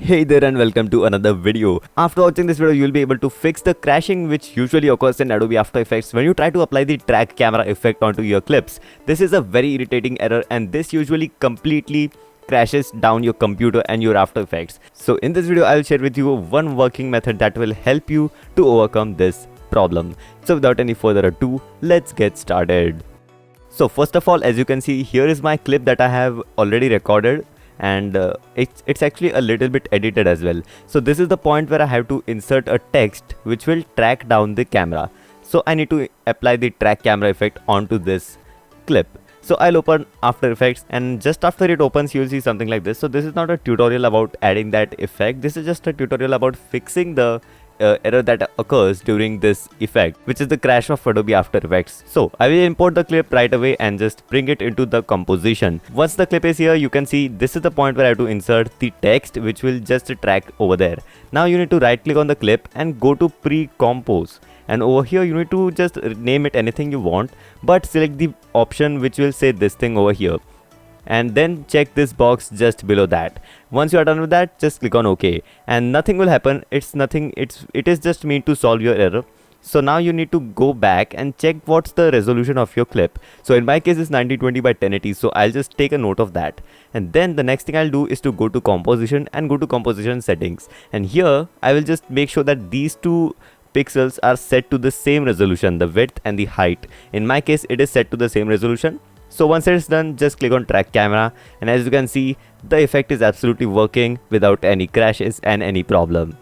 Hey there and welcome to another video. After watching this video, you'll be able to fix the crashing which usually occurs in Adobe After Effects when you try to apply the track camera effect onto your clips. This is a very irritating error and this usually completely crashes down your computer and your After Effects. So in this video, I'll share with you one working method that will help you to overcome this problem. So without any further ado, let's get started. So first of all, as you can see, here is my clip that I have already recorded. And it's actually a little bit edited as well. So this is the point where I have to insert a text which will track down the camera. So I need to apply the track camera effect onto this clip. So I'll open After Effects, and just after it opens you'll see something like this. So this is not a tutorial about adding that effect, this is just a tutorial about fixing the error that occurs during this effect, which is the crash of Adobe After Effects. So I will import the clip right away and just bring it into the composition. Once the clip is here, you can see this is the point where I have to insert the text which will just track over there. Now you need to right click on the clip and go to pre-compose, and over here you need to just name it anything you want, but select the option which will say this thing over here, and then check this box just below that. Once you are done with that, just click on OK, and nothing will happen. It is just meant to solve your error. So now you need to go back and check what's the resolution of your clip. So in my case it's 1920 by 1080, so I'll just take a note of that. And then the next thing I'll do is to go to composition and go to composition settings, and here I will just make sure that these two pixels are set to the same resolution, the width and the height. In my case it is set to the same resolution. So once it's done, just click on track camera, and as you can see, the effect is absolutely working without any crashes and any problem.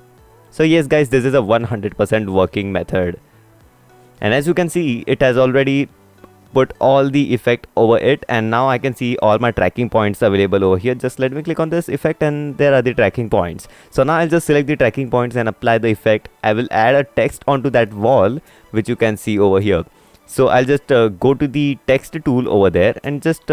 So yes guys, this is a 100% working method, and as you can see, it has already put all the effect over it, and now I can see all my tracking points available over here. Just let me click on this effect and there are the tracking points. So now I'll just select the tracking points and apply the effect. I will add a text onto that wall which you can see over here. So I'll just go to the text tool over there and just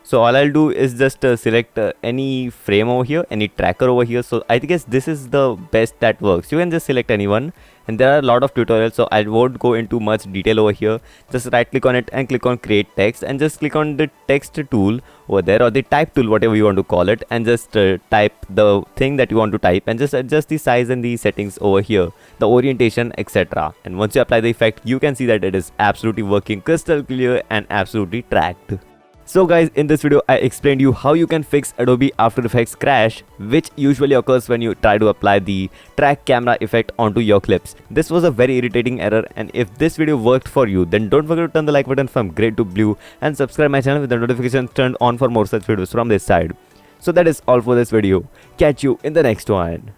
so all I'll do is just select any frame over here, any tracker over here. So I guess this is the best that works. You can just select anyone, and there are a lot of tutorials, so I won't go into much detail over here. Just right click on it and click on create text, and just click on the text tool over there, or the type tool, whatever you want to call it, and just type the thing that you want to type, and just adjust the size and the settings over here, the orientation, etc. And once you apply the effect, you can see that it is absolutely working crystal clear and absolutely tracked. So guys, in this video I explained you how you can fix Adobe After Effects crash, which usually occurs when you try to apply the track camera effect onto your clips. This was a very irritating error, and if this video worked for you, then don't forget to turn the like button from gray to blue and subscribe my channel with the notifications turned on for more such videos from this side. So that is all for this video. Catch you in the next one.